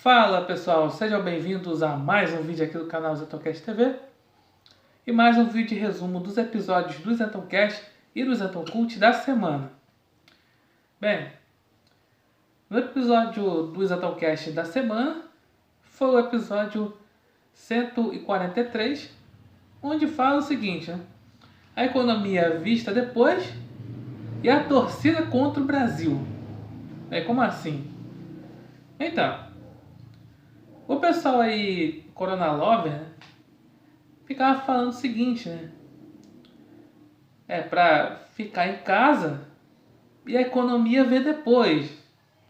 Fala pessoal, sejam bem-vindos a mais um vídeo aqui do canal Zetoncast TV e mais um vídeo de resumo dos episódios do Zetoncast e do Zetoncult da semana. Bem, no episódio do Zetoncast da semana foi o episódio 143, onde fala o seguinte, né? A economia vista depois e a torcida contra o Brasil. Como assim? Então, o pessoal aí, Corona Lover, né, ficava falando o seguinte, né? Pra ficar em casa e a economia ver depois.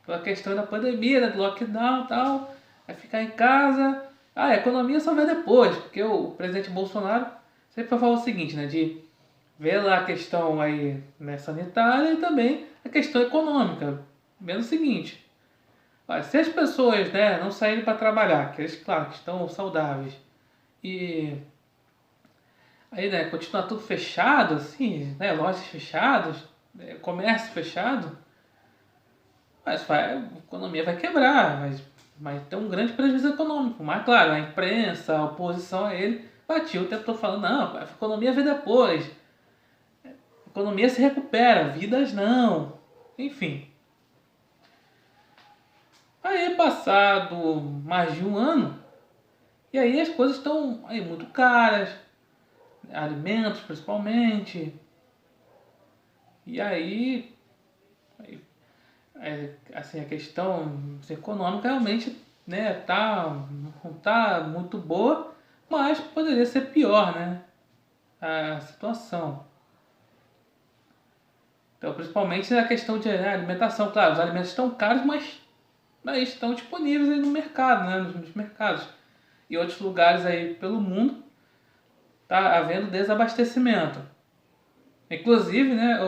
Pela questão da pandemia, né, do lockdown e tal. É ficar em casa. A economia só vê depois. Porque o presidente Bolsonaro sempre falou o seguinte, né? De ver lá a questão aí, né, sanitária e também a questão econômica. Vendo o seguinte. Se as pessoas, né, não saírem para trabalhar, que eles, claro, que estão saudáveis, e aí, né, continuar tudo fechado, assim, né, lojas fechadas, comércio fechado, a economia vai quebrar, vai ter um grande prejuízo econômico. Mas, claro, a imprensa, a oposição a ele, batiu o tempo todo falando, não, a economia vem depois, a economia se recupera, vidas não, enfim. Aí, passado mais de um ano, e aí as coisas estão aí muito caras, alimentos principalmente, e aí assim, a questão econômica realmente, né, não tá muito boa, mas poderia ser pior, né, a situação. Então, principalmente na questão de alimentação, claro, os alimentos estão caros, mas estão disponíveis aí no mercado, né, nos mercados. E outros lugares aí pelo mundo tá havendo desabastecimento. Inclusive, né,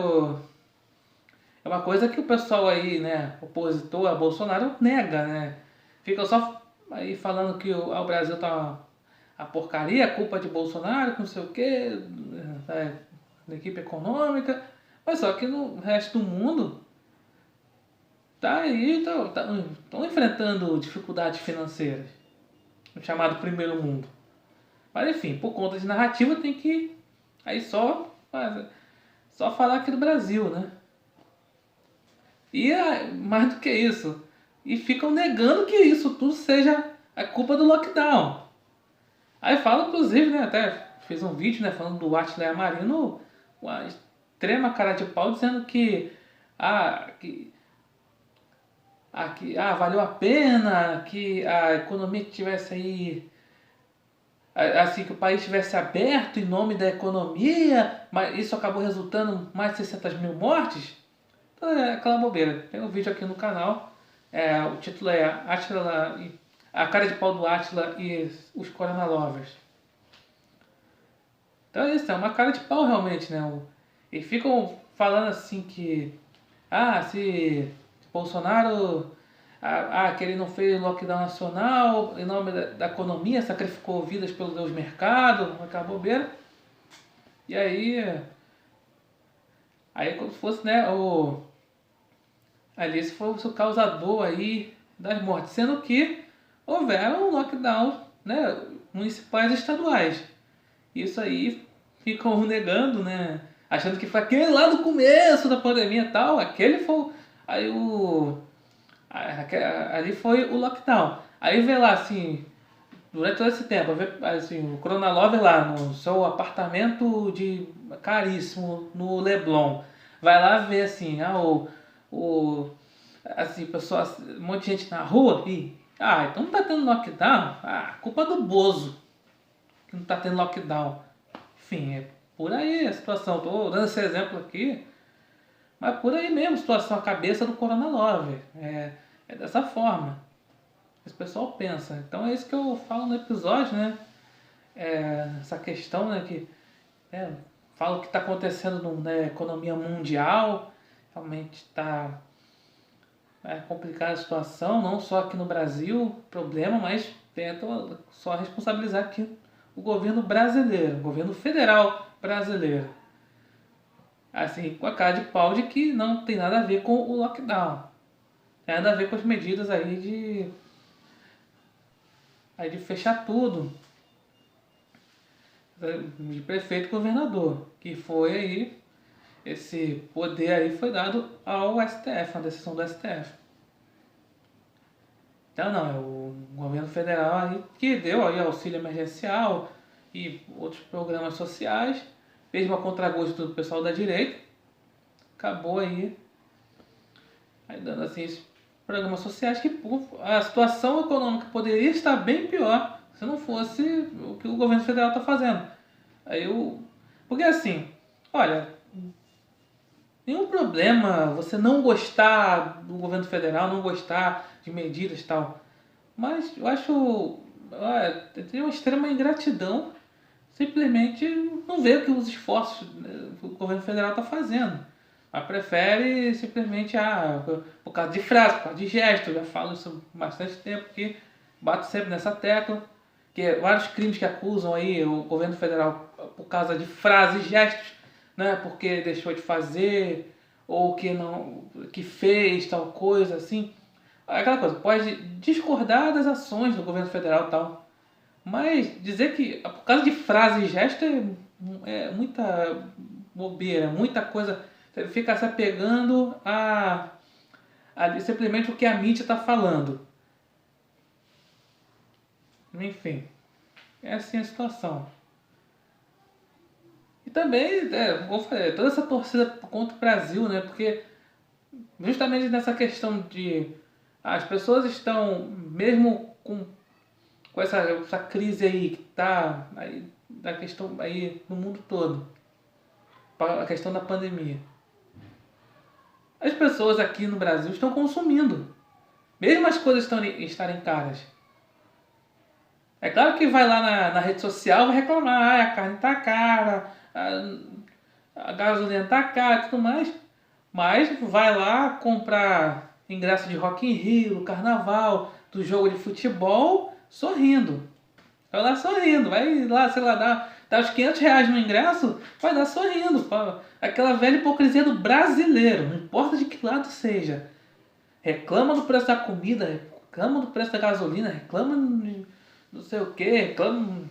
é uma coisa que o pessoal aí, né, opositor a Bolsonaro nega, né? Fica só aí falando que o Brasil tá a porcaria, a culpa de Bolsonaro, que não sei o quê, da equipe econômica. Mas só que no resto do mundo tá aí, estão enfrentando dificuldades financeiras. O chamado primeiro mundo. Mas enfim, por conta de narrativa tem que aí só falar aqui do Brasil, né? E mais do que isso, e ficam negando que isso tudo seja a culpa do lockdown. Aí fala, inclusive, né, até fiz um vídeo, né, falando do Átila Yamarino, uma extrema cara de pau, dizendo ah, que, valeu a pena, que a economia tivesse aí, assim, que o país tivesse aberto em nome da economia, mas isso acabou resultando em mais de 600 mil mortes. Então é aquela bobeira. Tem um vídeo aqui no canal. O título é Átila, a cara de pau do Átila e os Corona Lovers. Então é isso, é uma cara de pau realmente, né? E ficam falando assim que se Bolsonaro que ele não fez lockdown nacional em nome da economia, sacrificou vidas pelo Deus mercado, aquela bobeira. E aí como se fosse, né, ali se fosse o causador aí das mortes, sendo que houveram lockdowns, né, municipais e estaduais. Isso aí ficam negando, né, achando que foi aquele lá no começo da pandemia e tal, aquele foi aí ali foi o lockdown. Aí vê lá assim, durante todo esse tempo, assim, o Corona Lover lá no seu apartamento de caríssimo no Leblon. Vai lá ver assim, assim, pessoal, um monte de gente na rua e então não tá tendo lockdown? Culpa do Bozo que não tá tendo lockdown. Enfim, é por aí a situação. Tô dando esse exemplo aqui, mas por aí mesmo a situação, a cabeça do Corona Lover. É dessa forma. Esse pessoal pensa. Então é isso que eu falo no episódio, né? Essa questão, né, que fala o que está acontecendo na economia mundial. Realmente está complicada a situação, não só aqui no Brasil, problema, mas tentam só responsabilizar aqui o governo brasileiro, o governo federal brasileiro. Assim, com a cara de pau de que não tem nada a ver com o lockdown. Tem nada a ver com as medidas aí aí de fechar tudo, de prefeito e governador, que foi aí, esse poder aí foi dado ao STF, uma decisão do STF. Então não, é o governo federal aí que deu aí auxílio emergencial e outros programas sociais, fez uma contragosto do pessoal da direita, acabou aí dando assim esses programas sociais que a situação econômica poderia estar bem pior se não fosse o que o governo federal está fazendo. Aí eu, porque assim, olha, nenhum problema você não gostar do governo federal, não gostar de medidas e tal. Mas eu acho, tem uma extrema ingratidão simplesmente não ver o que os esforços que o governo federal está fazendo. Mas prefere simplesmente, por causa de frase, por causa de gesto. Eu já falo isso há bastante tempo, que bato sempre nessa tecla. Que vários crimes que acusam aí o governo federal por causa de frases, gestos, né? Porque deixou de fazer, ou que não, que fez tal coisa, assim. Aquela coisa, pode discordar das ações do governo federal e tal, mas dizer que por causa de frase e gesto é muita bobeira, muita coisa. Você fica se apegando a simplesmente o que a mídia está falando. Enfim, é assim a situação. E também, como eu falei, toda essa torcida contra o Brasil, né? Porque justamente nessa questão de as pessoas estão, mesmo com essa crise aí que está aí, da questão aí no mundo todo, a questão da pandemia. As pessoas aqui no Brasil estão consumindo, mesmo as coisas estarem caras. É claro que vai lá na rede social vai reclamar, a carne tá cara, a gasolina tá cara e tudo mais, mas vai lá comprar ingresso de Rock in Rio, carnaval, do jogo de futebol, sorrindo. Vai lá sorrindo, vai lá, sei lá, dá os R$ 500 no ingresso, vai lá sorrindo. Pô. Aquela velha hipocrisia do brasileiro, não importa de que lado seja. Reclama do preço da comida, reclama do preço da gasolina, reclama de não sei o que, reclama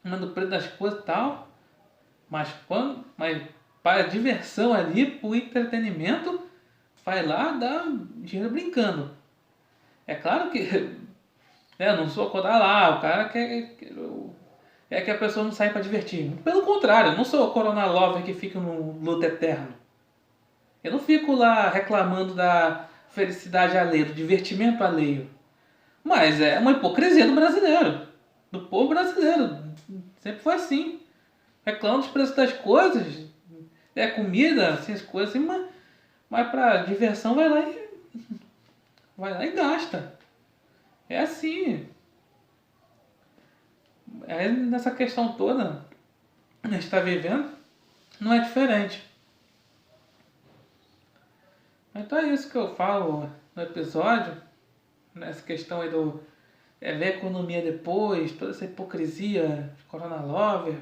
do preço das coisas e tal. Mas para a diversão ali, para o entretenimento, vai lá dar dinheiro brincando. É claro que eu não sou contra lá, o cara quer que a pessoa não saia para divertir. Pelo contrário, eu não sou o Corona Lover que fica no luto eterno. Eu não fico lá reclamando da felicidade alheia, do divertimento alheio. Mas é uma hipocrisia do brasileiro, do povo brasileiro. Sempre foi assim. Reclama dos preços das coisas, comida, assim, as coisas assim, mas pra diversão vai lá e gasta. É assim. É nessa questão toda que a gente está vivendo, não é diferente. Então é isso que eu falo no episódio, nessa questão aí do ver a economia depois, toda essa hipocrisia de Corona Lover,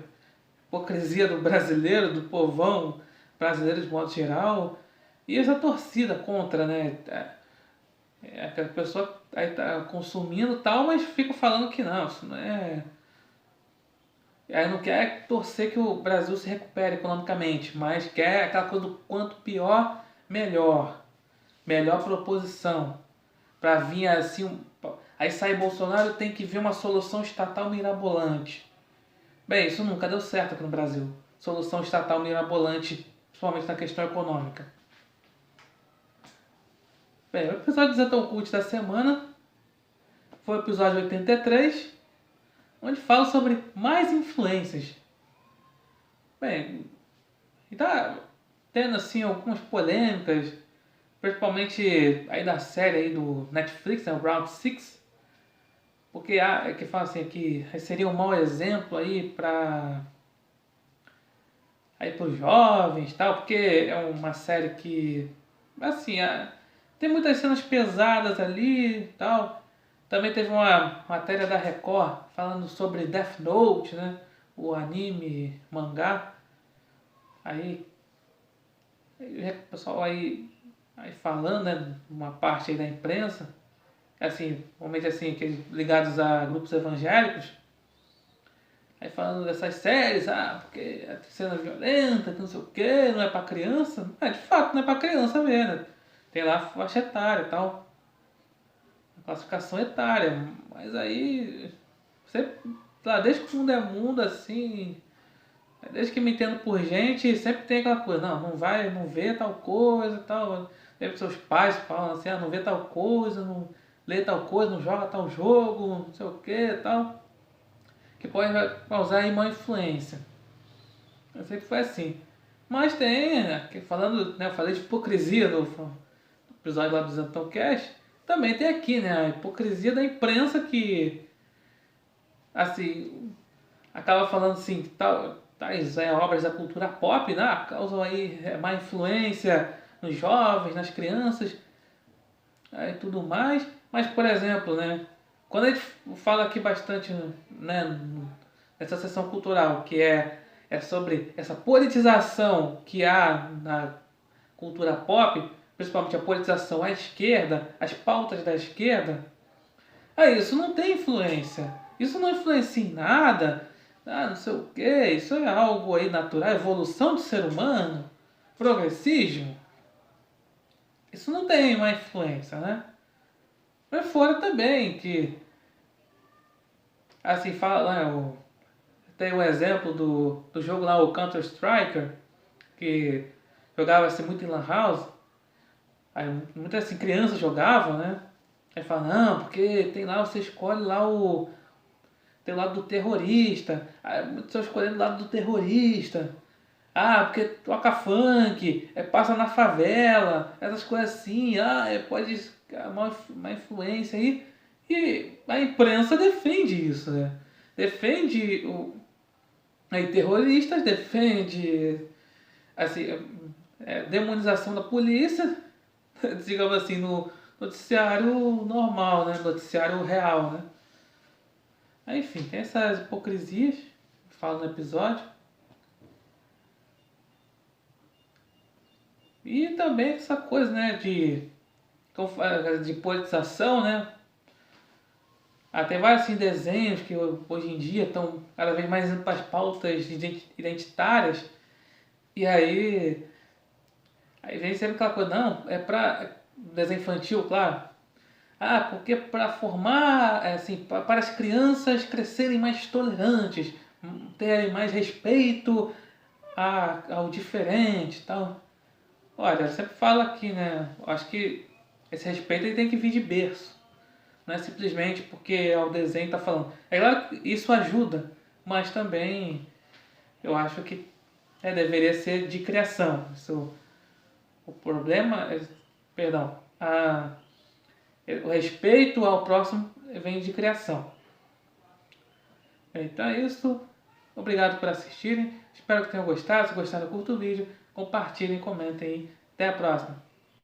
hipocrisia do brasileiro, do povão brasileiro de modo geral, e essa torcida contra, né? Aquela pessoa aí tá consumindo tal, mas fica falando que não, isso não é. Aí não quer torcer que o Brasil se recupere economicamente, mas quer aquela coisa do quanto pior, melhor. Melhor proposição. Para vir assim. Aí sai Bolsonaro tem que ver uma solução estatal mirabolante. Bem, isso nunca deu certo aqui no Brasil. Solução estatal mirabolante, principalmente na questão econômica. Bem, o episódio do Zetão Cult da semana foi o episódio 83, onde falo sobre mais influências. Bem, e tá tendo assim algumas polêmicas, principalmente aí da série aí do Netflix, né, o Round 6, porque que fala assim que seria um mau exemplo aí para os jovens, tal, porque é uma série que assim, tem muitas cenas pesadas ali, tal. Também teve uma matéria da Record falando sobre Death Note, né? O anime, mangá. Aí o pessoal aí falando, né? Uma parte aí da imprensa, assim, normalmente assim, aqueles ligados a grupos evangélicos, aí falando dessas séries, porque a cena violenta, que não sei o que, não é pra criança. De fato, não é pra criança ver, né? Tem lá a faixa etária e tal, a classificação etária, mas aí, você, lá, desde que o mundo é mundo, assim, desde que me entendo por gente, sempre tem aquela coisa, não vai, não vê tal coisa, tal. Sempre seus pais falam assim, não vê tal coisa, não lê tal coisa, não joga tal jogo, não sei o que, tal, que pode causar aí má influência. Eu sempre foi assim. Mas tem, né, falando, né, eu falei de hipocrisia no episódio lá do Zentão Cast, também tem aqui, né, a hipocrisia da imprensa que, assim, acaba falando assim, tais obras da cultura pop, né, causam aí má influência nos jovens, nas crianças, e tudo mais. Mas, por exemplo, né, quando a gente fala aqui bastante, né, nessa sessão cultural, que é sobre essa politização que há na cultura pop, principalmente a politização à esquerda, as pautas da esquerda, aí isso não tem influência. Isso não influencia em nada. Não sei o que. Isso é algo aí natural, evolução do ser humano, progressismo. Isso não tem uma influência, né? Mas fora também que, assim, fala, né, tem o exemplo do jogo lá, o Counter Striker, que jogava assim muito em Lan House. Aí muitas assim, crianças jogavam, né? Aí fala, não, porque tem lá, você escolhe lá tem o lado do terrorista. Aí muitos estão escolhendo o lado do terrorista. Porque toca funk, passa na favela, essas coisas assim, pode uma influência aí. E a imprensa defende isso, né? Defende aí terroristas, defende assim, demonização da polícia, digamos assim, no noticiário normal, né? Noticiário real, né? Aí, enfim, tem essas hipocrisias que falam no episódio. E também essa coisa, né, de politização, né? Tem vários assim, desenhos que hoje em dia estão cada vez mais indo para as pautas identitárias. E aí vem sempre aquela coisa, não, é para desenho infantil, claro. Porque para formar, assim, para as crianças crescerem mais tolerantes, terem mais respeito ao diferente e tal. Olha, eu sempre falo aqui, né? Eu acho que esse respeito ele tem que vir de berço. Não é simplesmente porque o desenho está falando. É claro que isso ajuda, mas também eu acho que deveria ser de criação. O problema, perdão, o respeito ao próximo vem de criação. Então é isso. Obrigado por assistirem. Espero que tenham gostado. Se gostaram, curta o vídeo, compartilhem, comentem aí. Até a próxima.